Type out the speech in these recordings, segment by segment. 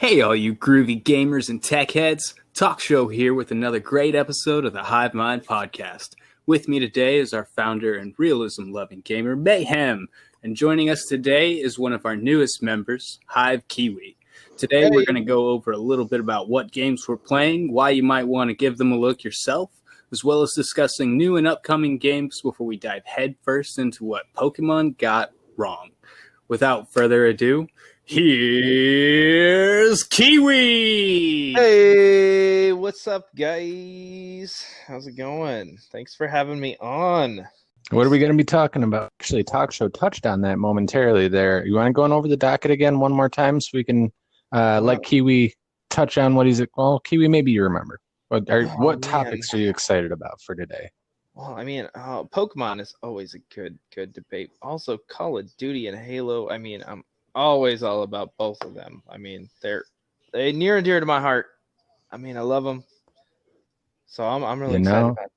Hey, all you groovy gamers and tech heads. TALKSHOW here with another great episode of the Hive Mind podcast. With me today is our founder and realism-loving gamer, Mayhem. And joining us today is one of our newest members, HIVE KIWI. Today we're going to go over a little bit about what games we're playing, why you might want to give them a look yourself, as well as discussing new and upcoming games before we dive headfirst into what Pokemon got wrong. Without further ado, here's Kiwi! Hey, what's up, guys? How's it going? Thanks for having me on. What are we going to be talking about? Actually, TALKSHOW touched on that momentarily there. You want to go over the docket again one more time so we can let Kiwi touch on what he's... Well, Kiwi, maybe you remember. What topics are you excited about for today? Well, I mean, Pokemon is always a good debate. Also, Call of Duty and Halo. I mean, I'm always all about both of them. I mean, they're near and dear to my heart. I mean, I love them. So I'm really excited about that.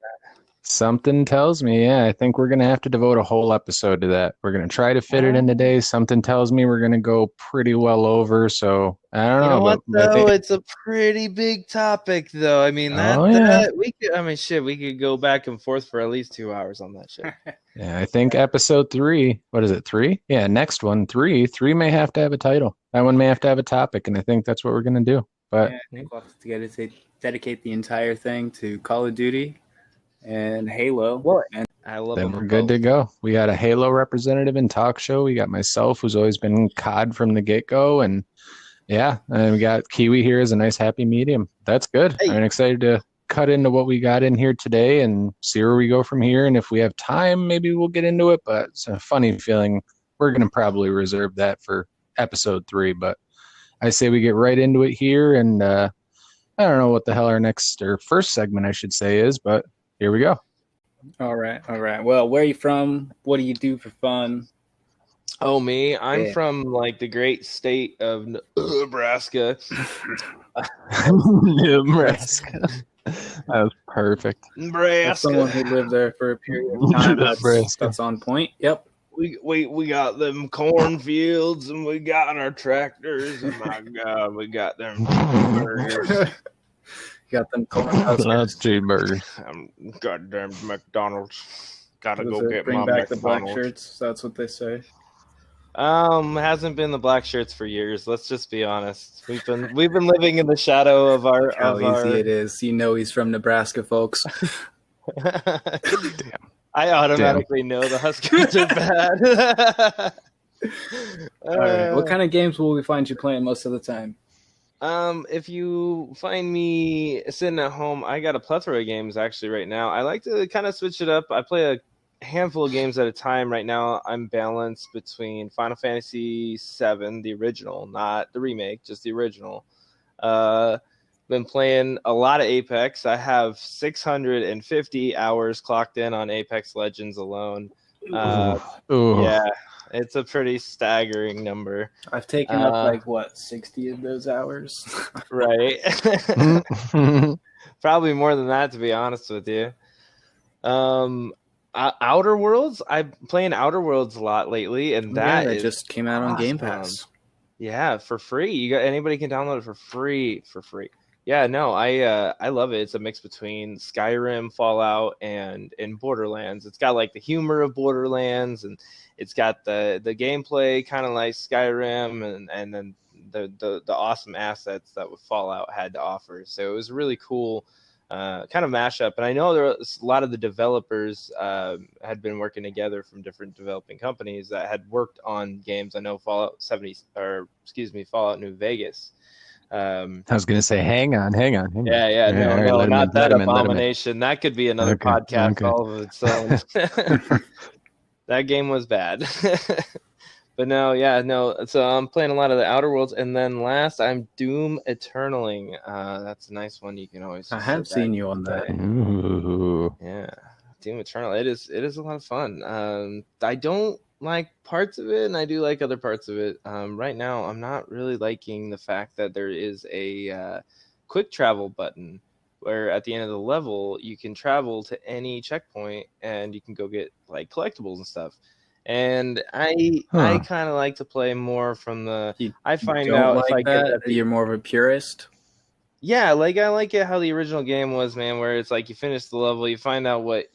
Something tells me, I think we're going to have to devote a whole episode to that. We're going to try to fit it in today. Something tells me we're going to go pretty well over. So I don't know. You know what, though? It's a pretty big topic, though. I mean, we could go back and forth for at least 2 hours on that shit. Yeah, I think episode 3, what is it, 3? Yeah, next one, 3 may have to have a title. That one may have to have a topic, and I think that's what we're going to do. But I think we'll have to dedicate the entire thing to Call of Duty and Halo. And I love then them. we're good to go. We got a Halo representative in TALKSHOW. We got myself, who's always been COD from the get-go, and we got Kiwi here as a nice happy medium. That's good. Hey. I'm excited to cut into what we got in here today and see where we go from here. And if we have time, maybe we'll get into it. But it's a funny feeling. We're going to probably reserve that for episode 3. But I say we get right into it here. And I don't know what the hell our first segment, I should say, is, but here we go. All right. Well, where are you from? What do you do for fun? Oh, me? I'm from like the great state of Nebraska. Nebraska. That was perfect. Nebraska. As someone who lived there for a period of time, that's on point. Yep. We got them cornfields and we got our tractors and my God, we got them burgers. Got them corn That's cheeseburgers. Goddamn McDonald's. Gotta go get bring my back the black McDonald's. shirts. That's what they say. Hasn't been the black shirts for years. Let's just be honest. We've been living in the shadow of our. How easy it is. You know he's from Nebraska, folks. Damn. I automatically know the Huskers are bad. All right. What kind of games will we find you playing most of the time? If you find me sitting at home, I got a plethora of games actually right now. I like to kind of switch it up. I play a handful of games at a time right now. I'm balanced between Final Fantasy VII, the original, not the remake, just the original. Been playing a lot of Apex. I have 650 hours clocked in on Apex Legends alone. Yeah, it's a pretty staggering number. I've taken up 60 of those hours. Right. Probably more than that, to be honest with you. Outer Worlds, I'm playing Outer Worlds a lot lately, and that just came out on Game Pass. Yeah, for free. Anybody can download it for free. Yeah, no, I love it. It's a mix between Skyrim, Fallout, and Borderlands. It's got like the humor of Borderlands, and it's got the gameplay kind of like Skyrim, and then the awesome assets that Fallout had to offer. So it was really cool kind of mashup. And I know there was a lot of the developers had been working together from different developing companies that had worked on games. I know Fallout New Vegas. I was going to say, hang on. Yeah, no, not that abomination. That could be another podcast all of its own. That game was bad. But so I'm playing a lot of the Outer Worlds, and then last I'm Doom Eternaling. That's a nice one. You can always. I have seen you on that. Ooh. Yeah, Doom Eternal. It is a lot of fun. I don't like parts of it, and I do like other parts of it. Right now, I'm not really liking the fact that there is a quick travel button where at the end of the level you can travel to any checkpoint and you can go get like collectibles and stuff. And I kind of like to play more from the. I find don't out like if I get that. You're more of a purist. Yeah, like I like it how the original game was, man, where it's like you finish the level, you find out what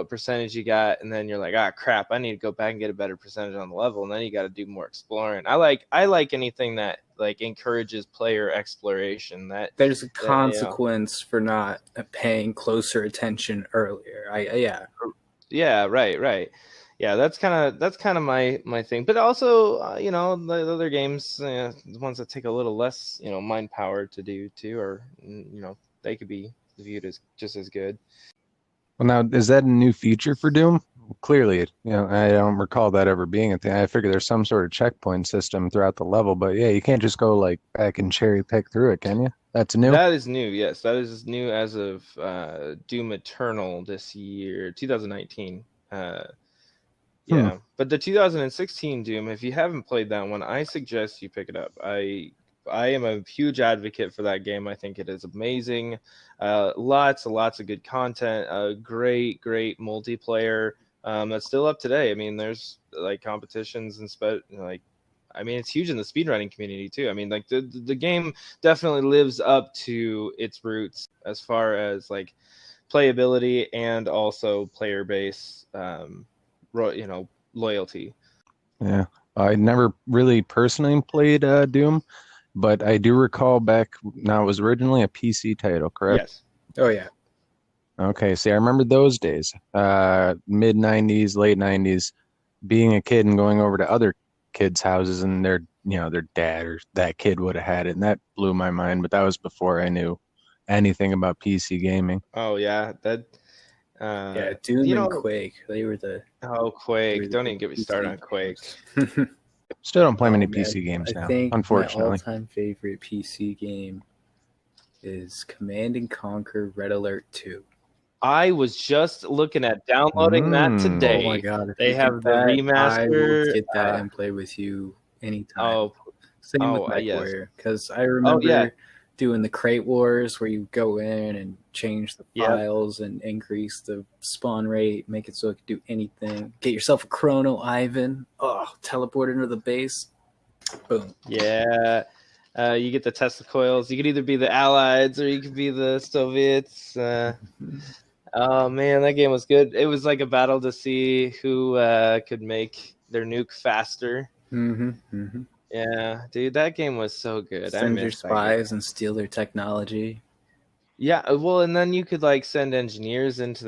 percentage you got, and then you're like, ah, crap, I need to go back and get a better percentage on the level, and then you got to do more exploring. I like anything that like encourages player exploration. That There's a consequence for not paying closer attention earlier. Yeah, right. Yeah, that's kind of my thing. But also, the other games, the ones that take a little less, mind power to do too, or they could be viewed as just as good. Well, now, is that a new feature for Doom? Clearly, I don't recall that ever being a thing. I figure there's some sort of checkpoint system throughout the level, but yeah, you can't just go like back and cherry pick through it, can you? That's new? That is new, yes. That is new as of Doom Eternal this year, 2019. Yeah, but the 2016 Doom, if you haven't played that one, I suggest you pick it up. I am a huge advocate for that game. I think it is amazing. Lots and lots of good content. Great multiplayer. That's still up today. I mean, there's like competitions and it's huge in the speedrunning community too. I mean, like the game definitely lives up to its roots as far as like playability and also player base. Loyalty. Yeah, I never really personally played Doom, but I do recall back. Now, it was originally a PC title, correct? Yes. Oh yeah. Okay, see, I remember those days, mid '90s, late '90s, being a kid and going over to other kids' houses, and their dad or that kid would have had it, and that blew my mind. But that was before I knew anything about PC gaming. Oh yeah, that. Doom and Quake. They were the. Oh, Quake! Don't even get me started on Quake. Still don't play many PC games now, I think unfortunately. my all-time favorite PC game is Command and Conquer Red Alert 2. I was just looking at downloading that today. Oh my god! They have the remaster. I will get that and play with you anytime. Same with MechWarrior, because I remember doing the crate wars where you go in and change the files and increase the spawn rate, make it so it can do anything. Get yourself a Chrono Ivan. Oh, teleport into the base. Boom. Yeah. You get the Tesla coils. You could either be the Allies or you could be the Soviets. Oh man, that game was good. It was like a battle to see who could make their nuke faster. Yeah, dude, that game was so good. Send your spies and steal their technology. Yeah, well, and then you could like send engineers into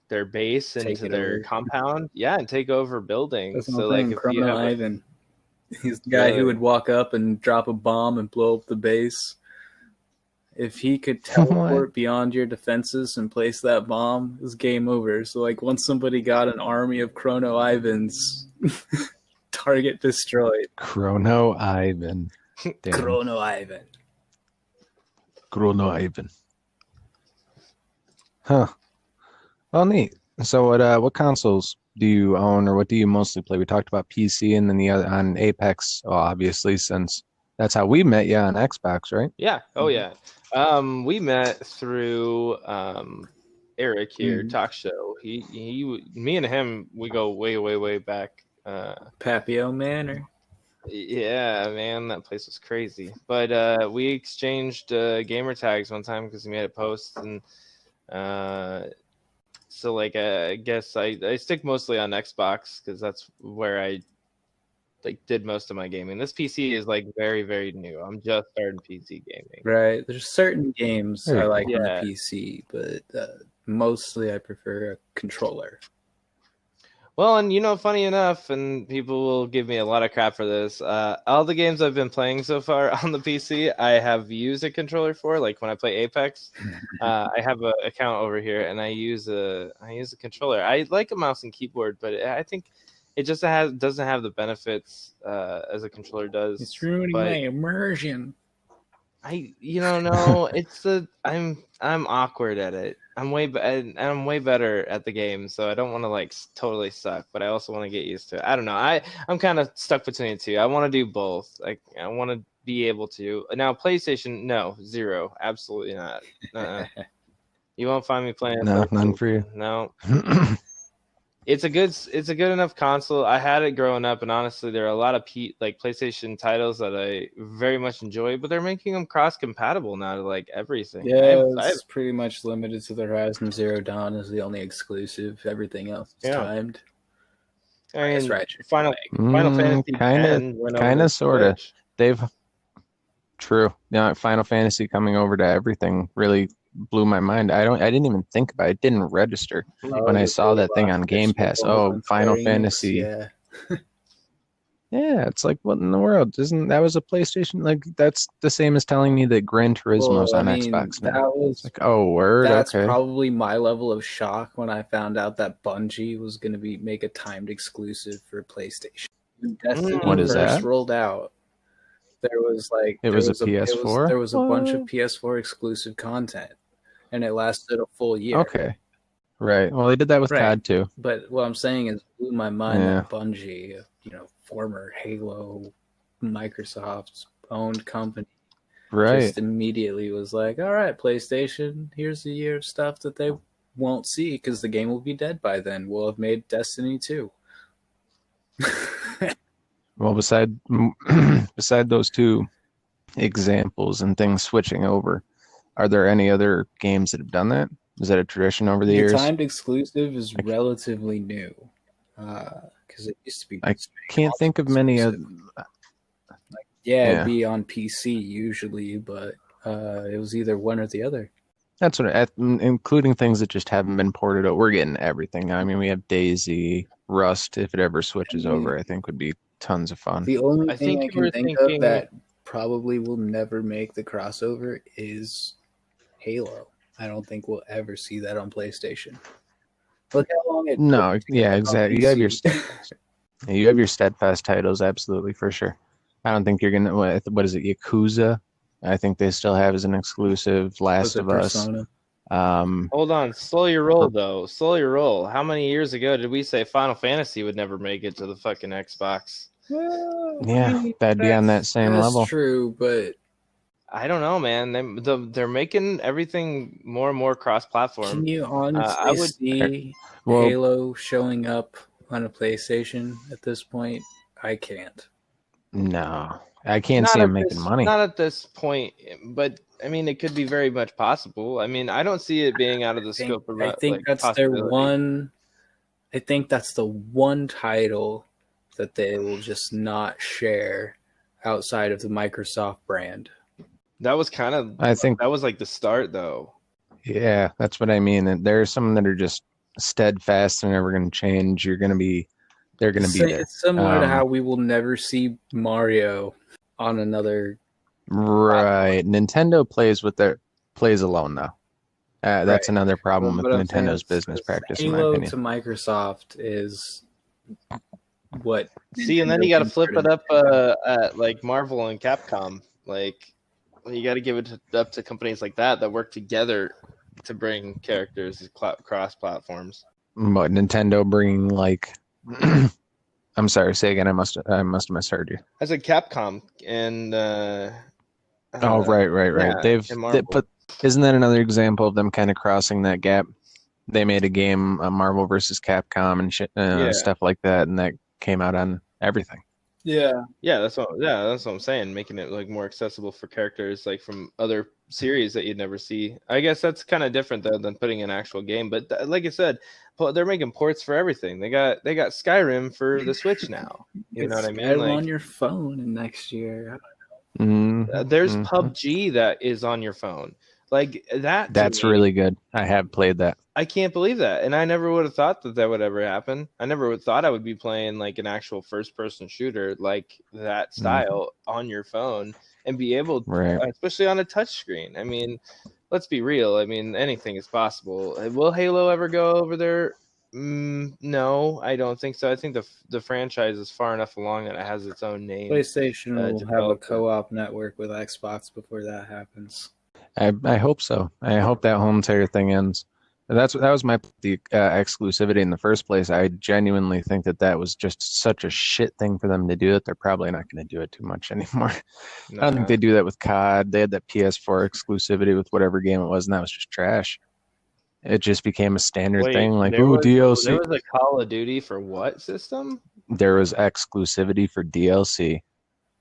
their base, into their compound. Yeah, and take over buildings. So like if you have Ivan, he's the guy who would walk up and drop a bomb and blow up the base. If he could teleport beyond your defenses and place that bomb, it was game over. So like once somebody got an army of Chrono Ivans, target destroyed. Chrono Ivan. Chrono Ivan. Chrono Ivan. Huh. Well, neat. So what consoles do you own, or what do you mostly play? We talked about PC and then the other on Apex, obviously, since that's how we met you on Xbox, right? Yeah. Oh yeah. We met through Eric here, TALKSHOW. Me and him, we go way back. Papio Manor. Yeah, man, that place was crazy. But we exchanged gamer tags one time because he made a post, and so like I guess I stick mostly on Xbox because that's where I like did most of my gaming. This PC is like very new. I'm just starting PC gaming. Right. There's certain games I like on the PC, but mostly I prefer a controller. Well, and funny enough, and people will give me a lot of crap for this. All the games I've been playing so far on the PC, I have used a controller for. Like when I play Apex, I have an account over here, and I use a controller. I like a mouse and keyboard, but I think it just doesn't have the benefits as a controller does. It's ruining my immersion. No, I'm awkward at it. I'm way better at the game, so I don't want to like totally suck, but I also want to get used to it. I don't know. I'm kind of stuck between the two. I want to do both. Like I want to be able to. Now PlayStation, no, zero, absolutely not. You won't find me playing. No, none for you. No. it's a good enough console. I had it growing up, and honestly, there are a lot of PlayStation titles that I very much enjoy, but they're making them cross compatible now to like everything. Yeah, I have it's pretty much limited to the Horizon Zero Dawn is the only exclusive. Everything else is Yeah. timed. I guess mean, Ratchet Final Fantasy kind X of, went over to sort of. Switch. They've true. Yeah, Final Fantasy coming over to everything really blew my mind. I didn't even think about it. It didn't register when I saw that thing on Game Pass. Oh, Final Fantasy. Yeah. Yeah, it's like, what in the world? That was a PlayStation? Like, that's the same as telling me that Gran Turismo's on Xbox now. It's like, oh, word, That's okay. probably my level of shock when I found out that Bungie was going to make a timed exclusive for PlayStation. When Destiny What is first that? rolled out, there was like It was a PS4? there was a bunch of PS4 exclusive content, and it lasted a full year. Okay, right. Well, they did that with COD too. But what I'm saying is, it blew my mind Yeah. that Bungie, former Halo, Microsoft's owned company, Right. just immediately was like, all right, PlayStation, here's a year of stuff that they won't see because the game will be dead by then. We'll have made Destiny 2. Well, beside those two examples and things switching over, are there any other games that have done that? Is that a tradition over the years? Timed exclusive is relatively new because it used to be. I can't think of many other. It'd be on PC usually, but it was either one or the other. That's what, including things that just haven't been ported out. We're getting everything. I mean, we have Daisy, Rust. If it ever switches over, I think would be tons of fun. The only thing I can think of that probably will never make the crossover is Halo. I don't think we'll ever see that on PlayStation. Look how long it took. No, yeah, exactly. You have your steadfast titles, absolutely, for sure. I don't think you're gonna. What is it? Yakuza. I think they still have as an exclusive. Last of Us. Hold on, slow your roll though. Slow your roll. How many years ago did we say Final Fantasy would never make it to the fucking Xbox? Well, yeah, that'd be on that same level. That's true, but I don't know, man. They're making everything more and more cross-platform. Can you honestly see Halo showing up on a PlayStation at this point? I can't. No, I can't see them making money. Not at this point, but I mean, it could be very much possible. I mean, I don't see it being out of the scope of. I think that's their one. I think that's the one title that they will just not share outside of the Microsoft brand. That was kind of. I think that was like the start, though. Yeah, that's what I mean. And there are some that are just steadfast and never going to change. They're going to be there. It's similar to how we will never see Mario on another. Right. Nintendo plays alone though. That's another problem with Nintendo's business practice. Halo in my opinion. To Microsoft is what. See, and then you got to flip it up at like Marvel and Capcom. Like, you got to give it up to companies like that work together to bring characters cross platforms. But Nintendo bringing like. I'm sorry. Say again. I must have misheard you. I said Capcom and. Right. Yeah, But isn't that another example of them kind of crossing that gap? They made a game, Marvel versus Capcom and shit, stuff like that, and that came out on everything. Yeah, that's what I'm saying. Making it like more accessible for characters like from other series that you'd never see. I guess that's kind of different though than putting an actual game. But like I said, they're making ports for everything. They got Skyrim for the Switch now. You know what I mean? Skyrim on your phone next year. There's PUBG that is on your phone. Like that. That's really good. I have played that. I can't believe that. And I never would have thought that would ever happen. I never would thought I would be playing like an actual first person shooter like that style on your phone and be able to, especially on a touch screen. I mean, let's be real. I mean, anything is possible. Will Halo ever go over there? No, I don't think so. I think the franchise is far enough along that it has its own name. PlayStation will have a co-op network with Xbox before that happens. I hope so. I hope that whole entire thing ends. That was the exclusivity in the first place. I genuinely think that was just such a shit thing for them to do that they're probably not going to do it too much anymore. I don't think they do that with COD. They had that PS4 exclusivity with whatever game it was, and that was just trash. It just became a standard Wait, thing. Like, there ooh, was DLC. there was a Call of Duty for what system? There was exclusivity for DLC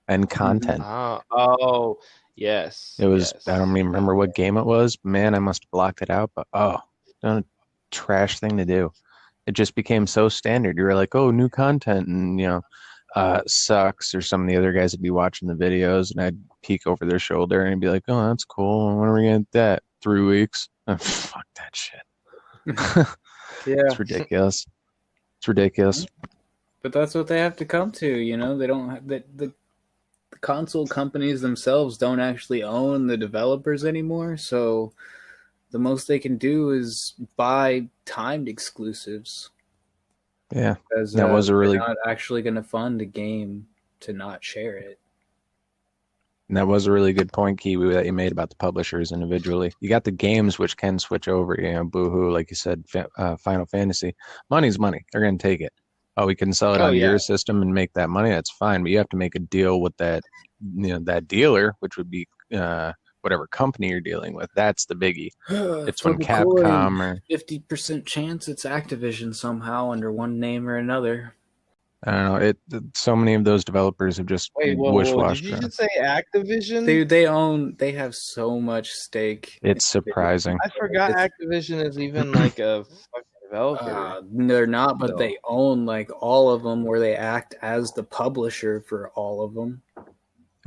and content. Oh, yes, It was, I don't yes. even remember what game it was. Man, I must have blocked it out, but a trash thing to do. It just became so standard. You were like, oh, new content, and sucks, or some of the other guys would be watching the videos, and I'd peek over their shoulder and be like, oh, that's cool. When are we gonna get that? 3 weeks? Oh, fuck that shit. Yeah, It's ridiculous. It's ridiculous. but that's what they have to come to. You know, they don't have the console companies themselves don't actually own the developers anymore, so the most they can do is buy timed exclusives. Yeah, Because that was a really they're not actually going to fund a game to not share it. good point, Kiwi, that you made about the publishers individually. You got the games which can switch over. Boohoo, like you said, Final Fantasy. Money's money. They're going to take it. Oh, we can sell it on your system and make that money. That's fine, but you have to make a deal with that, that dealer, which would be whatever company you're dealing with. That's the biggie. It's when Capcom or 50% chance it's Activision somehow under one name or another. I don't know. So many of those developers have just Wait, whoa, wish-washed did you around. just say Activision? They have so much stake. It's surprising. I forgot Activision is even like a fucking developer. They're not, but they own like all of them, where they act as the publisher for all of them.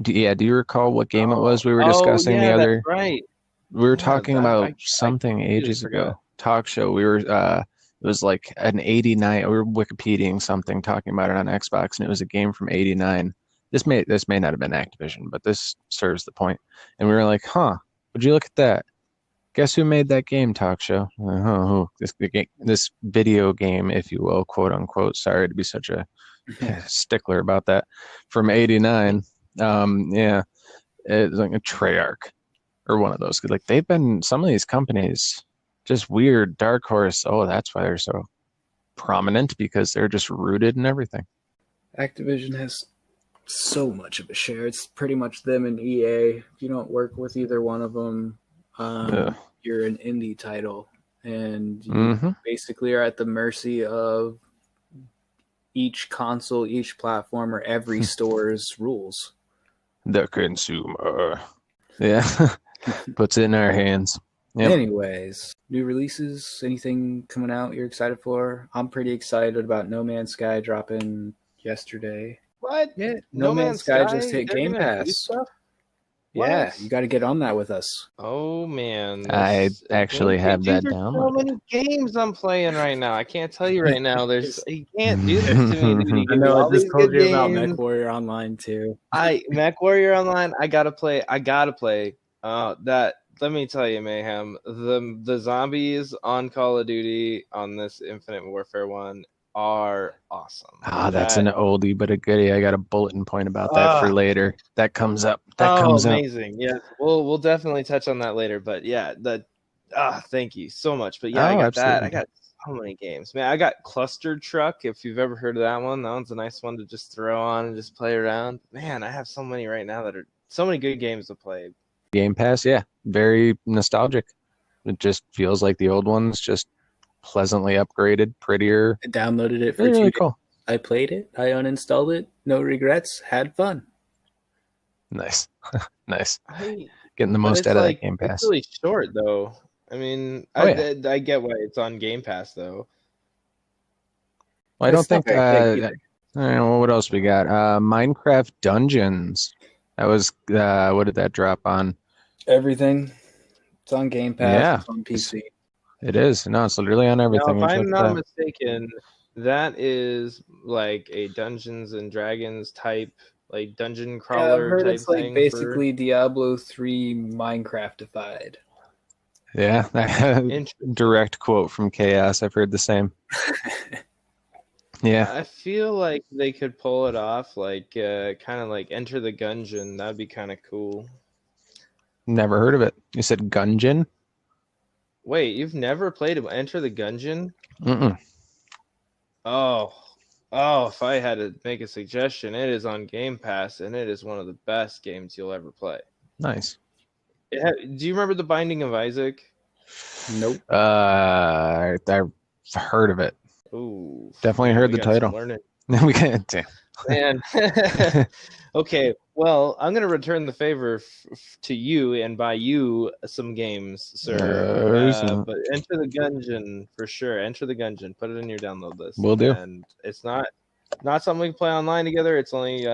Do you recall what game it was we were discussing the other? That's right. We were talking about something ages ago. Talk show. We were it was like an 89. We were Wikipediaing something, talking about it on Xbox, and it was a game from 89. This may not have been Activision, but this serves the point. And we were like, huh, would you look at that? Guess who made that game, Talk show? This video game, if you will, quote unquote. Sorry to be such a stickler about that. From 89. Yeah, it's like a Treyarch or one of those. Like, they've been, some of these companies, just weird. Dark Horse, oh, that's why they're so prominent, because they're just rooted in everything. Activision has so much of a share. It's pretty much them and EA. If you don't work with either one of them, you're an indie title, and you basically are at the mercy of each console, each platform, or every store's rules. The consumer, puts it in our hands. Yep. Anyways, new releases, anything coming out you're excited for? I'm pretty excited about No Man's Sky dropping yesterday. What? Yeah, No Man's Sky just hit Game Pass. Yeah, you got to get on that with us. Oh man, I actually have that down. So many games I'm playing right now. I can't tell you right now. You can't do this to me, dude. I know. I just told you about MechWarrior Online too. MechWarrior Online. I gotta play. That. Let me tell you, Mayhem. The zombies on Call of Duty on this Infinite Warfare one are awesome. That's an oldie but a goodie. I got a bulletin point about that for later. That comes up. Amazing. Yeah, we'll definitely touch on that later. But yeah, thank you so much. But yeah, I got absolutely. That. I got so many games, man. I got Cluster Truck. If you've ever heard of that one's a nice one to just throw on and just play around. Man, I have so many right now that are so many good games to play. Game Pass, yeah, very nostalgic. It just feels like the old ones, just pleasantly upgraded, prettier. I downloaded it for 2 days. Cool. I played it. I uninstalled it. No regrets. Had fun. Nice. Nice. Getting the most out of that Game Pass. It's really short, though. I mean, I get why it's on Game Pass, though. Well, I don't think... what else we got? Minecraft Dungeons. That was... what did that drop on? Everything. It's on Game Pass. Yeah. It's on PC. It is. No, it's literally on everything. Now, if I'm not mistaken, that is like a Dungeons and Dragons type, like dungeon crawler. I've heard type it's like thing basically Diablo 3 Minecraftified. Yeah, direct quote from Chaos. I've heard the same. Yeah, I feel like they could pull it off, like kind of like Enter the Gungeon. That'd be kind of cool. Never heard of it. You said Gungeon? Wait, you've never played Enter the Gungeon? Mm-mm. Oh, if I had to make a suggestion, it is on Game Pass, and it is one of the best games you'll ever play. Nice. Do you remember The Binding of Isaac? Nope. I've heard of it. Ooh, Definitely man, heard we the got some title. learning. We can. Damn. Man. Okay, well, I'm gonna return the favor to you and buy you some games, sir. But Enter the Gungeon for sure. Enter the Gungeon. Put it in your download list. Will do. And it's not something we can play online together. It's only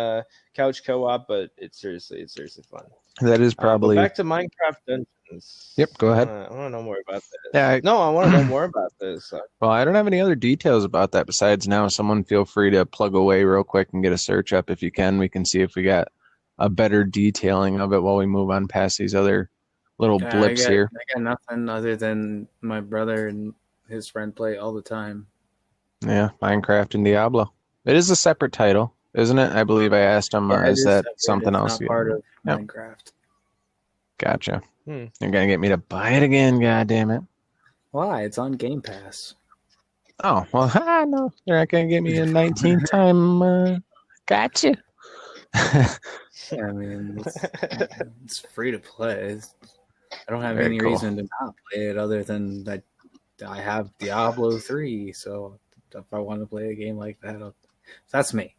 couch co-op, but it's seriously fun. That is probably. But back to Minecraft Dungeons. Yep, go ahead. I want to know more about this. Yeah, I want to know more about this. Well, I don't have any other details about that besides now. Someone feel free to plug away real quick and get a search up if you can. We can see if we got a better detailing of it while we move on past these other little blips here. I got nothing other than my brother and his friend play all the time. Yeah, Minecraft and Diablo. It is a separate title, isn't it? I believe I asked him, is that separate. Something it's else? Not part of Minecraft. Gotcha. You're going to get me to buy it again, goddammit. Why? It's on Game Pass. Oh, well, no. You're not going to get me a 19th time. Gotcha. I mean, it's free to play. I don't have any reason to not play it other than that I have Diablo 3. So if I want to play a game like that, that's me.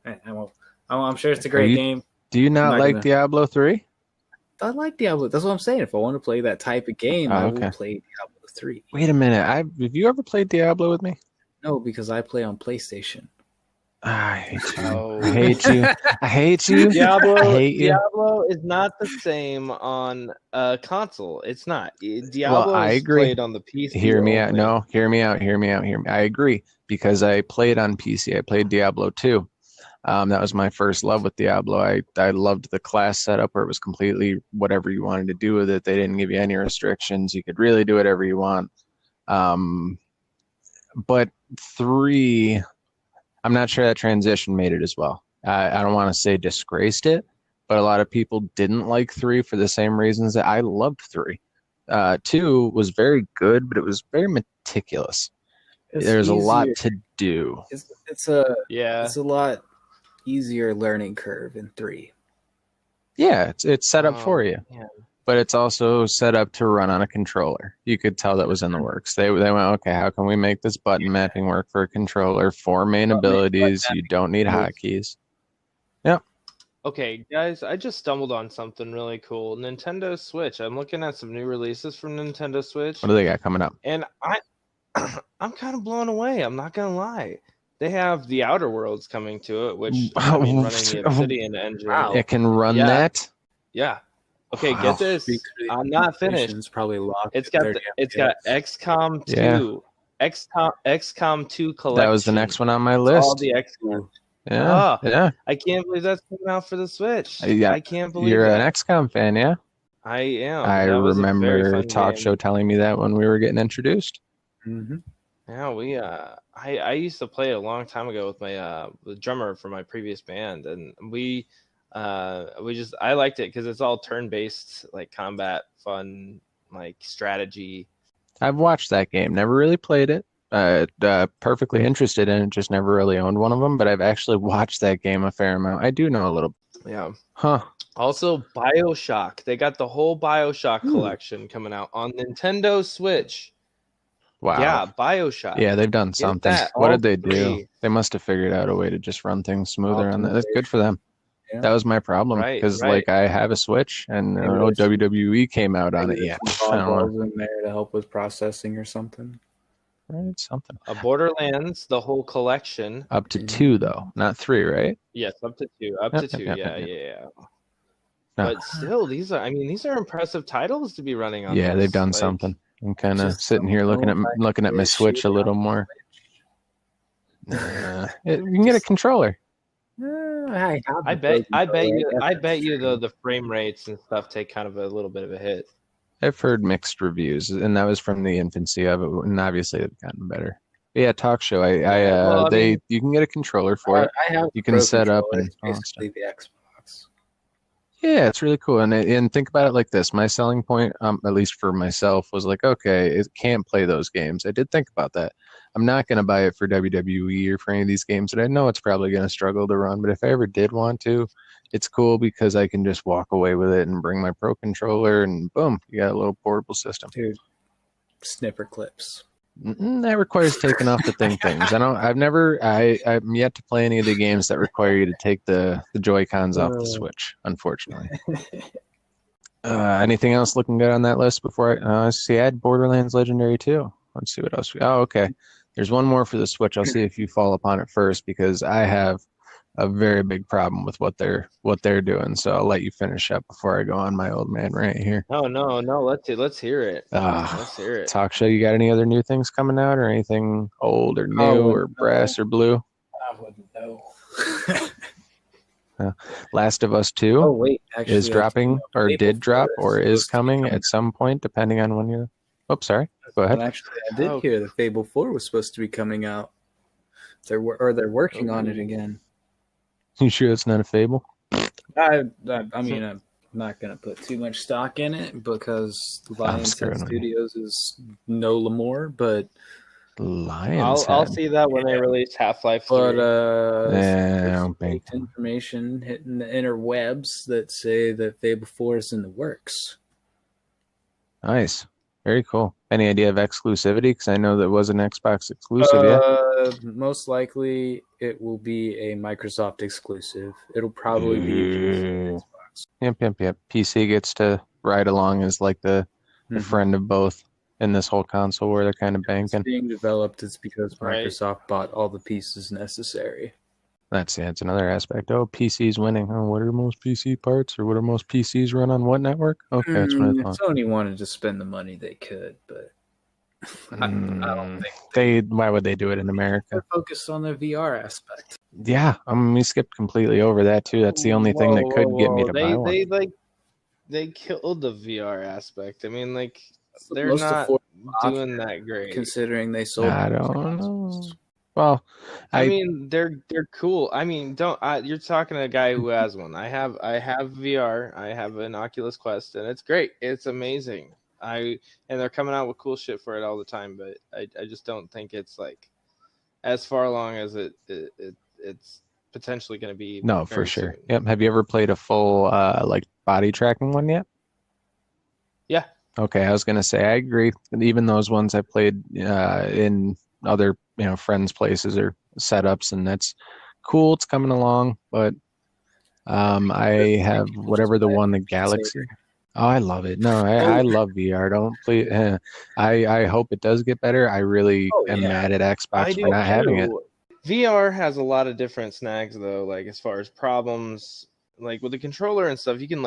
I'm sure it's a great game. Do you not like Diablo 3? I like Diablo. That's what I'm saying. If I want to play that type of game, I will play Diablo 3. Wait a minute. Have you ever played Diablo with me? No, because I play on PlayStation. I hate you. I hate you. I hate you. Diablo is not the same on a console. It's not. Diablo I agree. Played on the PC. Hear me out. No, hear me out. I agree because I played on PC. I played Diablo 2. That was my first love with Diablo. I loved the class setup where it was completely whatever you wanted to do with it. They didn't give you any restrictions. You could really do whatever you want. But 3, I'm not sure that transition made it as well. I don't want to say disgraced it, but a lot of people didn't like 3 for the same reasons that I loved 3. 2 was very good, but it was very meticulous. There's a lot to do. It's a lot easier learning curve in 3. Yeah, it's set up for you. Yeah. But it's also set up to run on a controller. You could tell that was in the works. They went, okay, how can we make this button mapping work for a controller? 4 main abilities. You don't need hotkeys. Yep. Okay, guys, I just stumbled on something really cool. Nintendo Switch. I'm looking at some new releases from Nintendo Switch. What do they got coming up? And I'm kind of blown away. I'm not going to lie. They have the Outer Worlds coming to it, which running the Obsidian engine. Wow. It can run that? Yeah. Okay, get this. I'm not finished. It's probably locked. It's got XCOM 2. XCOM 2 collection. That was the next one on my list. All the XCOM. Yeah. I can't believe that's coming out for the Switch. Yeah. I can't believe You're an XCOM fan, yeah? I am. I remember TalkShow telling me that when we were getting introduced. Mm-hmm. Yeah, I used to play it a long time ago with my the drummer for my previous band, and I liked it because it's all turn-based, like combat, fun, like strategy. I've watched that game, never really played it. Perfectly interested in it, just never really owned one of them. But I've actually watched that game a fair amount. I do know a little. Yeah. Huh. Also, BioShock. They got the whole BioShock collection coming out on Nintendo Switch. Wow. Yeah, BioShock. Yeah, they've done something. What did they do? They must have figured out a way to just run things smoother on that. That's good for them. Yeah. That was my problem because like I have a Switch and WWE came out on it. Yeah, I don't know. In there to help with processing or something. Right, something. Borderlands, the whole collection. Up to 2 though, not 3, right? Yes, up to 2. Up to 2. Yeah. But still, these are impressive titles to be running on. Yeah, they've done something. I'm kind of sitting here looking at my Switch a little more. You can get a controller. I bet you though the frame rates and stuff take kind of a little bit of a hit. I've heard mixed reviews, and that was from the infancy of it, and obviously they've gotten better. But yeah, TalkShow. You can get a controller for it. You can set up and basically the Xbox. Yeah, it's really cool, and think about it like this. My selling point, at least for myself, was like, okay, it can't play those games. I did think about that. I'm not going to buy it for WWE or for any of these games that I know it's probably going to struggle to run. But if I ever did want to, it's cool because I can just walk away with it and bring my Pro controller, and boom, you got a little portable system. Dude, snipper clips? That requires taking off the things. I'm yet to play any of the games that require you to take the Joy-Cons off the Switch, unfortunately. Anything else looking good on that list before I see? I had Borderlands Legendary 2. Let's see what else. Okay. There's one more for the Switch. I'll see if you fall upon it first, because I have a very big problem with what they're doing. So I'll let you finish up before I go on my old man rant here. Oh no, let's hear it. Let's hear it. Talk show. You got any other new things coming out, or anything old or new or brass or blue? I wouldn't know. Last of Us 2 Oh wait, actually, is dropping, or did drop, or is coming coming at some point, depending on when you're. Oh, sorry. Go ahead. Well, actually, I did hear that Fable 4 was supposed to be coming out. They're working on it again. You sure it's not a Fable? I mean, I'm not going to put too much stock in it, because Lions Head Studios is no Lamore, but I'll see that when they release Half-Life 3. But I there's information hitting the interwebs that say that Fable 4 is in the works. Nice. Very cool. Any idea of exclusivity? Because I know that was an Xbox exclusive, yeah? Most likely it will be a Microsoft exclusive. It'll probably be PC. Yep. PC gets to ride along as like the friend of both in this whole console, where they're kind of banking. It's being developed is because Microsoft bought all the pieces necessary. It's another aspect. Oh, PC's winning. Oh, what are most PC parts, or what are most PCs run on what network? Okay, that's what I thought. If Sony wanted to spend the money, they could, but I don't think why would they do it in America? They're focused on the VR aspect. Yeah, we skipped completely over that too. That's the only thing that could get me to buy one. They killed the VR aspect. I mean, like, they're not doing that great, considering they sold. I don't know. Well, I mean, they're cool. I mean, you're talking to a guy who has one. I have VR. I have an Oculus Quest, and it's great. It's amazing. And they're coming out with cool shit for it all the time, but I just don't think it's like as far along as it's potentially going to be. No, for sure. Soon. Yep. Have you ever played a full like body tracking one yet? Yeah. Okay, I was going to say I agree. Even those ones I played in other friends' places or setups, and that's cool. It's coming along, but I have whatever the one, the Galaxy. Oh, I love it. No, I love VR. Don't please. I hope it does get better. I really am mad at Xbox for not having it. VR has a lot of different snags though, like as far as problems, like with the controller and stuff. You can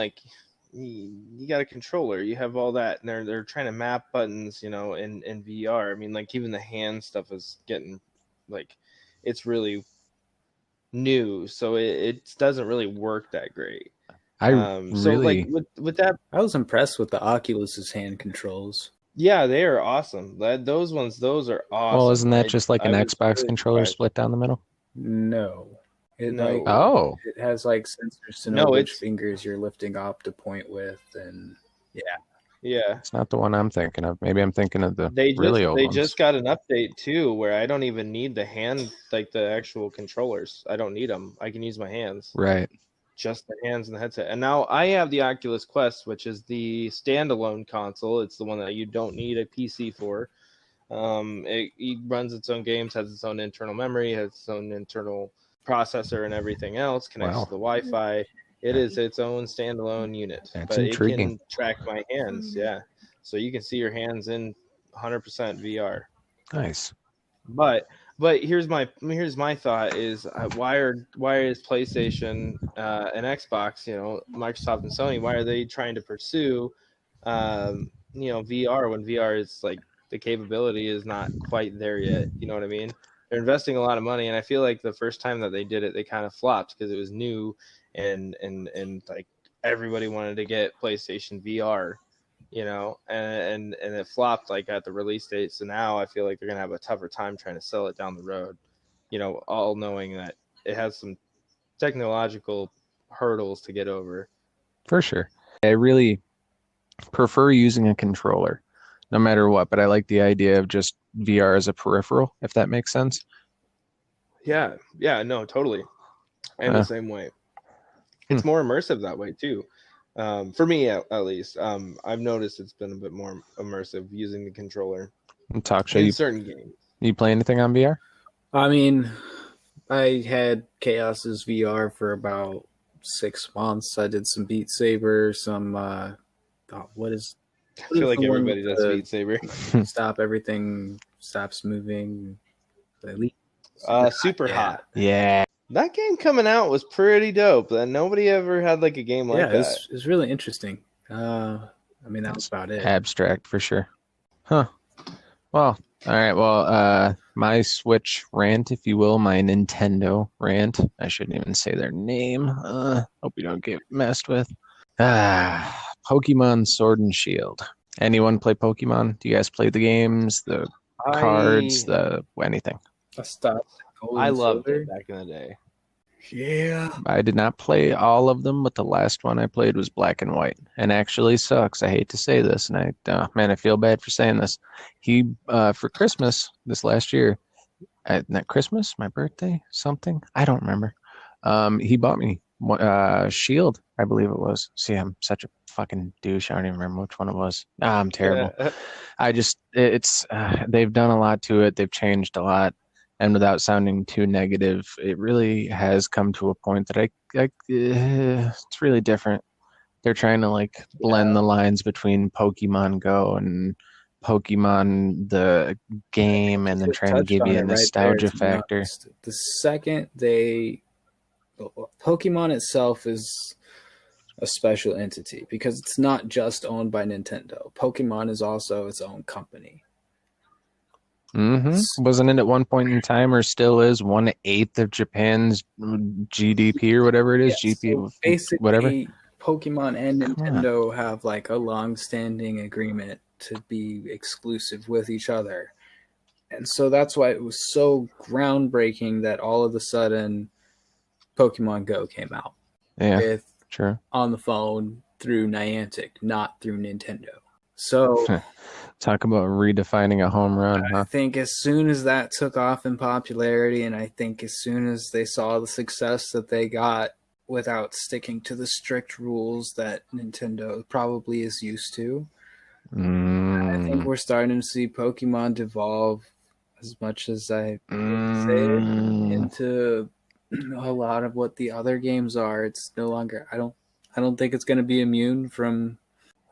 you got a controller, you have all that, and they're trying to map buttons, in VR. I mean, like even the hand stuff is getting it's really new, so it doesn't really work that great. With that, I was impressed with the Oculus's hand controls. Yeah, they are awesome. Those are awesome. Well, isn't that just like an Xbox controller split down the middle? No. It has like sensors to know which fingers you're lifting up to point with, and yeah. It's not the one I'm thinking of. Maybe I'm thinking of the really old ones. They just got an update too, where I don't even need the hand, like the actual controllers. I don't need them. I can use my hands. Right. Just the hands and the headset. And now I have the Oculus Quest, which is the standalone console. It's the one that you don't need a PC for. It runs its own games, has its own internal memory, has its own internal processor and everything else, connects to the Wi-Fi. It is its own standalone unit. That's intriguing. It can track my hands, so you can see your hands in 100% VR. Nice. But here's my thought is why is PlayStation and Xbox, Microsoft and Sony, why are they trying to pursue VR when VR is like the capability is not quite there yet? You know what I mean? They're investing a lot of money, and I feel like the first time that they did it, they kind of flopped because it was new and like everybody wanted to get PlayStation VR, and it flopped like at the release date. So now I feel like they're gonna have a tougher time trying to sell it down the road, all knowing that it has some technological hurdles to get over. For sure. I really prefer using a controller no matter what, but I like the idea of just VR as a peripheral, if that makes sense. Yeah, no, totally. And the same way. It's more immersive that way too. For me, at least, I've noticed it's been a bit more immersive using the controller Talk show. in certain games. You play anything on VR? I mean, I had Chaos's VR for about 6 months. I did some Beat Saber, some what is I feel like the one everybody with does the- Beat Saber. stop everything, stops moving. Super Yeah. hot. Yeah. That game coming out was pretty dope. And nobody ever had like a game like Yeah, that. it's really interesting. I mean, that was about it. Abstract for sure. Huh. Well, all right. Well, my Switch rant, if you will, my Nintendo rant. I shouldn't even say their name. Hope we don't get messed with. Pokemon Sword and Shield. Anyone play Pokemon? Do you guys play the games, the cards, the anything? I stopped. I loved it back in the day. Yeah. I did not play all of them, but the last one I played was Black and White, and actually sucks. I hate to say this, and I feel bad for saying this. He for Christmas this last year, not Christmas, my birthday, something I don't remember. He bought me Shield, I believe it was. See, I'm such a fucking douche. I don't even remember which one it was. I'm terrible. It's they've done a lot to it. They've changed a lot. And without sounding too negative, it really has come to a point that it's really different. They're trying to like blend the lines between Pokemon Go and Pokemon the game, and then trying to give you a nostalgia factor. The second Pokemon itself is a special entity because it's not just owned by Nintendo. Pokemon is also its own company. Wasn't it at one point in time, or still is, 1/8 of Japan's GDP or whatever it is? GP, so basically, whatever. Pokemon and Nintendo have like a long-standing agreement to be exclusive with each other, and so that's why it was so groundbreaking that all of a sudden Pokemon Go came out. Yeah, sure. On the phone through Niantic, not through Nintendo. So talk about redefining a home run. I think as soon as that took off in popularity, and I think as soon as they saw the success that they got without sticking to the strict rules that Nintendo probably is used to, I think we're starting to see Pokemon devolve, as much as I would say, into a lot of what the other games are. It's no longer. I don't think it's going to be immune from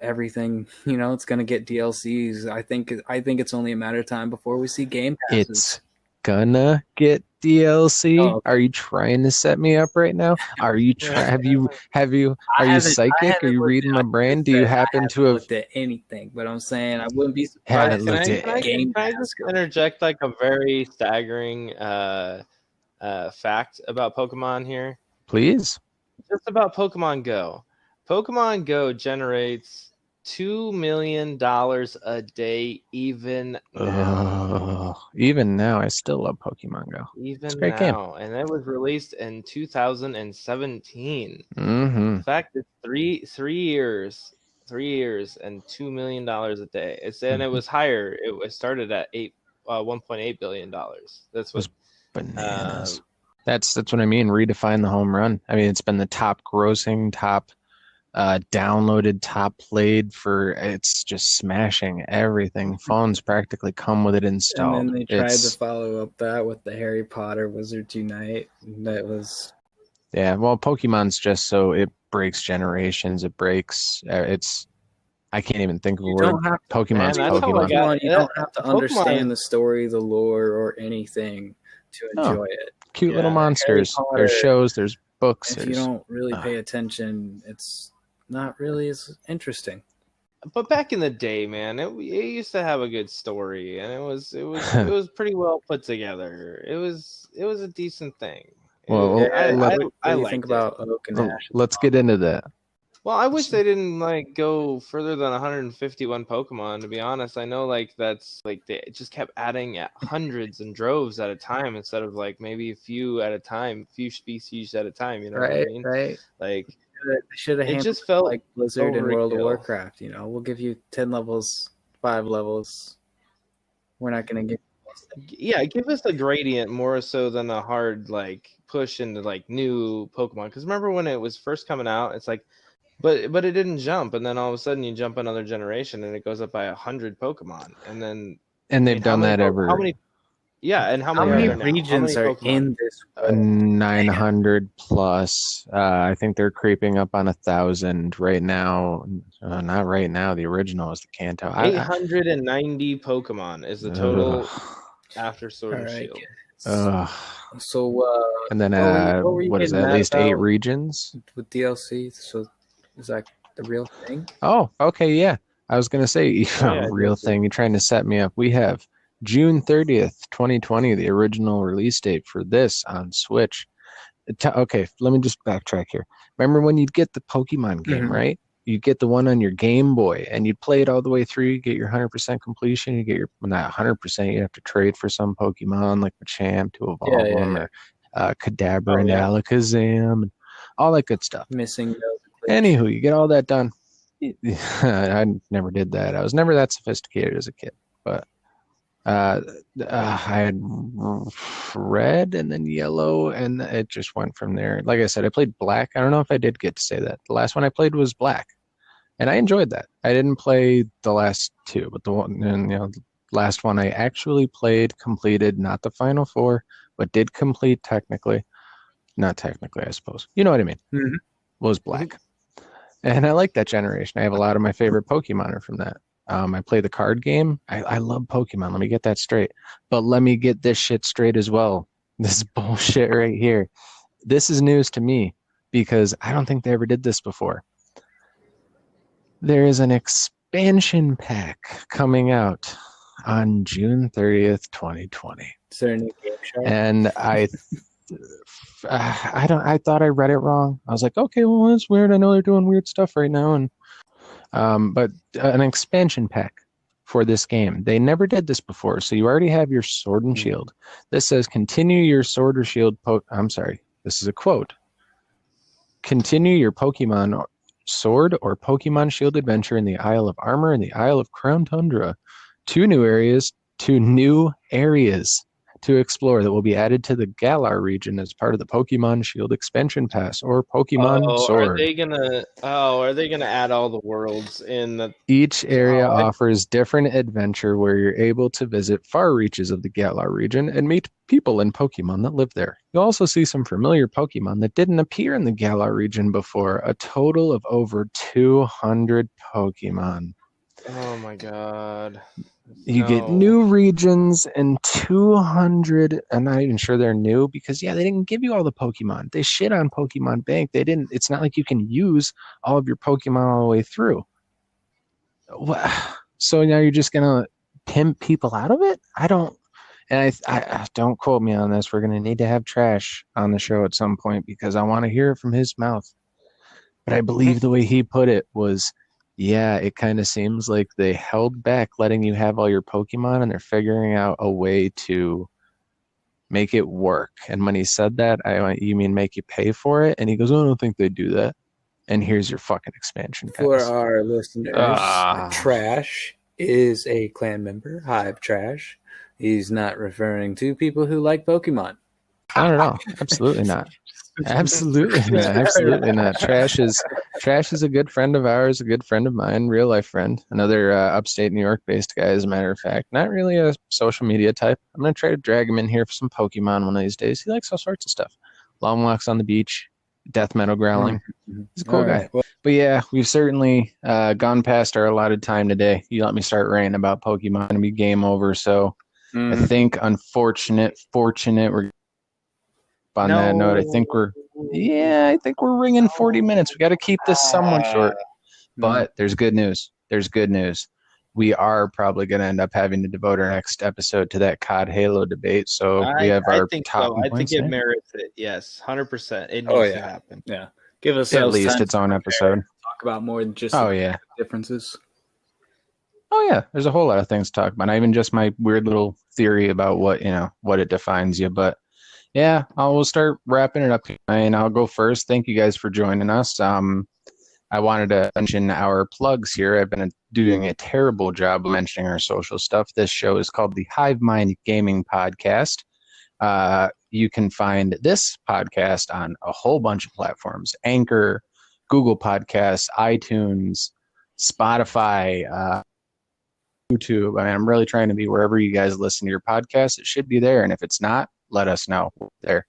everything. It's going to get DLCs. I think it's only a matter of time before we see game passes. It's gonna get DLC. Oh, okay. Are you trying to set me up right now? Are you are you psychic? Are you reading my brain? Do you happen to have looked at anything? But I'm saying I wouldn't be surprised. Can I just interject like a very staggering fact about Pokemon here? Please. Just about Pokemon Go. Pokemon Go generates $2 million a day even now. Even now, I still love Pokemon Go. Even now. And it was released in 2017. In fact, it's three years and $2 million a day. And it was higher. It started at $1.8 billion. That's what bananas. That's what I mean. Redefine the home run. I mean, it's been the top grossing, top downloaded, top played for. It's just smashing everything. Phones practically come with it installed. And then they tried to follow up that with the Harry Potter Wizards Unite. That was well, Pokemon's just so it breaks generations. It breaks. I can't even think of a word. Pokemon's Pokemon. You don't have to understand the story, the lore, or anything to enjoy it. Cute little monsters. There's shows. There's books. If you don't really pay attention, it's not really as interesting. But back in the day, man, it used to have a good story, and it was pretty well put together. It was a decent thing. Well, I think about Oak and Ash. Let's get into that. Well, I wish they didn't go further than 151 Pokemon. To be honest, I know that's they just kept adding hundreds and droves at a time instead of maybe a few at a time, few species at a time. You know what I mean? Right. Should have. It just felt like Blizzard in World of Warcraft. We'll give you 10 levels, 5 levels. We're not gonna give. Yeah, give us a gradient more so than a hard push into new Pokemon. Because remember when it was first coming out, it's But it didn't jump, and then all of a sudden you jump another generation, and it goes up by 100 Pokemon, and then And they've done that how many? Yeah, and how How many are many there now? How regions many are Pokemon? in this world? 900 plus. I think they're creeping up on 1,000 right now. Not right now. The original is the Kanto. 890 Pokemon is the total after Sword All and right. Shield. So, And then what were you what is getting that? At mad least 8 about regions. with DLC? So, is that the real thing? Oh, okay, yeah. I was gonna say Oh, yeah, real DLC. thing. You're trying to set me up. We have June 30th, 2020, the original release date for this on Switch. Okay, let me just backtrack here. Remember when you'd get the Pokemon game, Mhm. right? You'd get the one on your Game Boy, and you'd play it all the way through. You get your 100% completion. You get your not 100%. You have to trade for some Pokemon like Machamp to evolve them, or Kadabra and Alakazam, and all that good stuff. Missing those. Anywho, you get all that done. I never did that. I was never that sophisticated as a kid, but I had red and then yellow, and it just went from there. Like I said, I played black. I don't know if I did get to say that. The last one I played was black, and I enjoyed that. I didn't play the last two, but the one, and the last one I actually played, completed, not the final four, but did complete technically. Not technically, I suppose. You know what I mean? Mhm. Was black. And I like that generation. I have a lot of my favorite Pokemon are from that. I play the card game. I love Pokemon. Let me get that straight. But let me get this shit straight as well. This bullshit right here. This is news to me because I don't think they ever did this before. There is an expansion pack coming out on June 30th, 2020. Is there a new game show? And I thought I read it wrong. I was like, okay, well, that's weird. I know they're doing weird stuff right now, and but an expansion pack for this game. They never did this before, so you already have your Sword and Shield. This says continue your Sword or Shield. I'm sorry, this is a quote. Continue your Pokemon Sword or Pokemon Shield adventure in the Isle of Armor and the Isle of Crown Tundra. Two new areas to explore that will be added to the Galar region as part of the Pokemon Shield expansion pass or Pokemon Sword. Are they gonna add all the worlds in the? Each area offers different adventure where you're able to visit far reaches of the Galar region and meet people and Pokemon that live there. You'll also see some familiar Pokemon that didn't appear in the Galar region before. A total of over 200 Pokemon. Oh my god. You get new regions and 200. I'm not even sure they're new because they didn't give you all the Pokemon. They shit on Pokemon Bank. They didn't. It's not like you can use all of your Pokemon all the way through. So now you're just gonna pimp people out of it? I don't. And I don't quote me on this. We're gonna need to have Trash on the show at some point because I want to hear it from his mouth. But I believe the way he put it was, yeah, it kind of seems like they held back letting you have all your Pokemon, and they're figuring out a way to make it work. And when he said that, I went, you mean make you pay for it? And he goes, oh, I don't think they do that. And here's your fucking expansion pass. For our listeners, Trash is a clan member, Hive Trash. He's not referring to people who like Pokemon. Not at all. Absolutely not. Absolutely not. Absolutely not. Trash is a good friend of ours, a good friend of mine, real life friend. Another upstate New York based guy, as a matter of fact. Not really a social media type. I'm gonna try to drag him in here for some Pokemon one of these days. He likes all sorts of stuff. Long walks on the beach, death metal growling. He's a cool guy. Well, but yeah, we've certainly gone past our allotted time today. You let me start ranting about Pokemon and be game over. So I think fortunate we're on that note. I think we're ringing 40 minutes. We got to keep this somewhat short, but there's good news. We are probably going to end up having to devote our next episode to that COD Halo debate. So we have our top. I think it merits it. Yes, 100%. It needs to happen. Yeah, give us at least its own episode. Talk about more than just differences. Oh yeah, there's a whole lot of things to talk about. Not even just my weird little theory about what it defines you, but. Yeah, we'll start wrapping it up, and I'll go first. Thank you guys for joining us. I wanted to mention our plugs here. I've been doing a terrible job of mentioning our social stuff. This show is called the Hive Gaming Podcast. You can find this podcast on a whole bunch of platforms: Anchor, Google Podcasts, iTunes, Spotify, YouTube. I mean, I'm really trying to be wherever you guys listen to your podcast. It should be there. And if it's not, let us know there.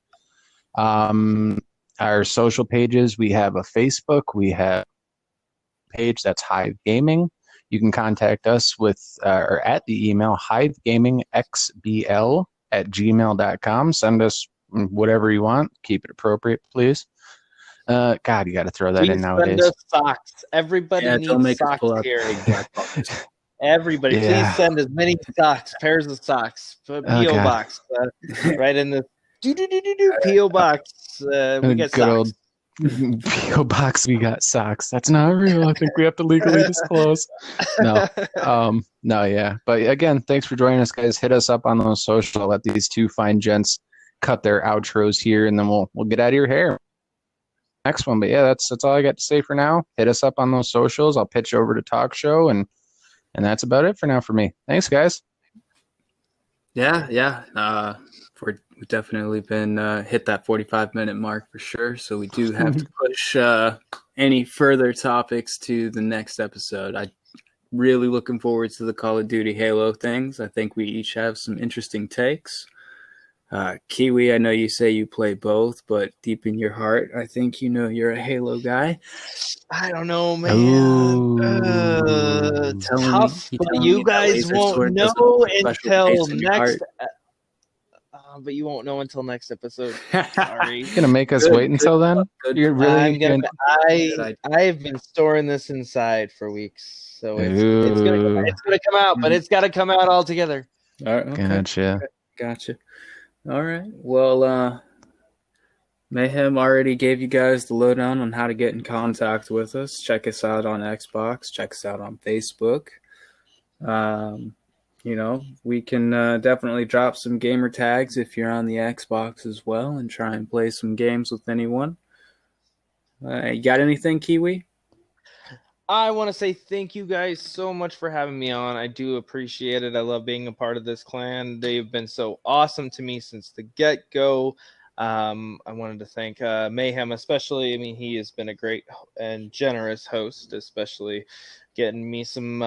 Our social pages, we have a Facebook, we have a page that's Hive Gaming. You can contact us with or at the email hivegamingxbl@gmail.com. Send us whatever you want. Keep it appropriate, please. God, you got to throw that in nowadays. Send us socks. Everybody needs socks here. Everybody, please send as many socks, pairs of socks. P.O. box, right in the P.O. box. We get good socks. old P.O. box. We got socks. That's not real. I think we have to legally disclose. No, yeah. But again, thanks for joining us, guys. Hit us up on those socials. I'll let these two fine gents cut their outros here, and then we'll get out of your hair. Next one. But yeah, that's all I got to say for now. Hit us up on those socials. I'll pitch over to TalkShow, and that's about it for now for me. Thanks, guys. Yeah. We've definitely been hit that 45-minute mark for sure. So we do have to push any further topics to the next episode. I'm really looking forward to the Call of Duty Halo things. I think we each have some interesting takes. Kiwi, I know you say you play both, but deep in your heart, I think you know you're a Halo guy. I don't know, man. Tough, but you guys won't know until next. But you won't know until next episode. Sorry. You're gonna make us wait until then? You're really I have been storing this inside for weeks, so it's gonna come out, but it's got to come out all together. All right, okay. Gotcha. All right. Well, Mayhem already gave you guys the lowdown on how to get in contact with us. Check us out on Xbox. Check us out on Facebook. We can definitely drop some gamer tags if you're on the Xbox as well and try and play some games with anyone. You got anything, Kiwi? I want to say thank you guys so much for having me on. I do appreciate it. I love being a part of this clan. They've been so awesome to me since the get-go. I wanted to thank Mayhem especially. I mean, he has been a great and generous host, especially getting me some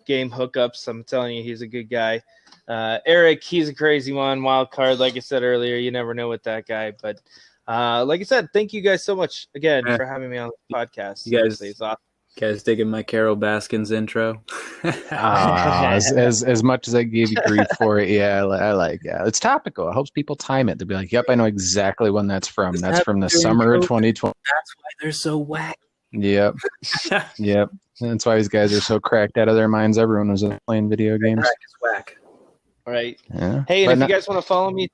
game hookups. I'm telling you, he's a good guy. Eric, he's a crazy one. Wild card, like I said earlier, you never know with that guy. But like I said, thank you guys so much again for having me on the podcast. You guys, it's awesome. Guys digging my Carol Baskins intro? As much as I gave you grief for it, it's topical. It helps people time it. They'll be like, yep, I know exactly when that's from. That's from the summer of 2020. That's why they're so whack. Yep. Yep. That's why these guys are so cracked out of their minds. Everyone was playing video games. Crack is whack. Right. Yeah. Hey, and if you guys want to follow me,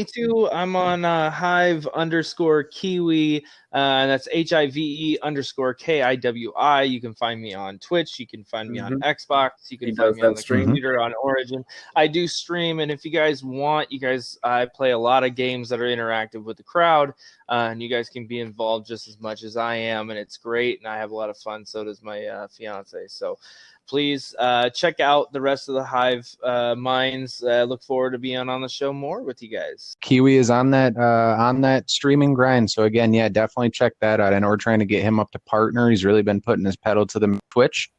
too, I'm on Hive_Kiwi, and that's HIVE_KIWI. You can find me on Twitch. You can find me on Xbox. You can find me on the computer on Origin. I do stream, and if you guys want, I play a lot of games that are interactive with the crowd, and you guys can be involved just as much as I am, and it's great, and I have a lot of fun. So does my fiance. So please check out the rest of the Hive minds. Look forward to being on the show more with you guys. Kiwi is on that streaming grind. So again, yeah, definitely check that out. I know we're trying to get him up to partner. He's really been putting his pedal to the Twitch,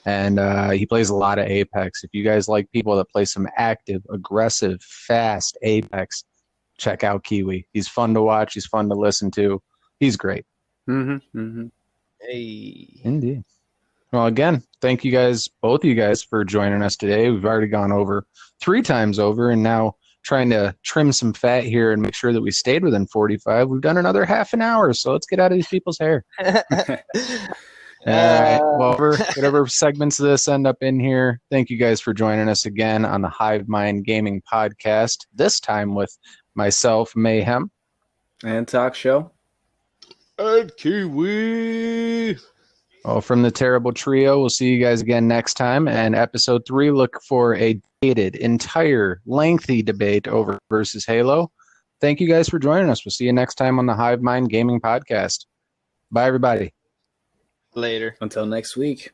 and he plays a lot of Apex. If you guys like people that play some active, aggressive, fast Apex, check out Kiwi. He's fun to watch. He's fun to listen to. He's great. Hey. Indeed. Well, again, thank you guys, both of you guys, for joining us today. We've already gone over 3 times over, and now trying to trim some fat here and make sure that we stayed within 45. We've done another half an hour, so let's get out of these people's hair. All right. Well, whatever segments of this end up in here, thank you guys for joining us again on the Hive Mind Gaming Podcast, this time with myself, Mayhem. And TalkShow. And Kiwi. Well, from the terrible trio, we'll see you guys again next time. And episode 3, look for a dated, entire, lengthy debate over versus Halo. Thank you guys for joining us. We'll see you next time on the Hive Mind Gaming Podcast. Bye, everybody. Later. Until next week.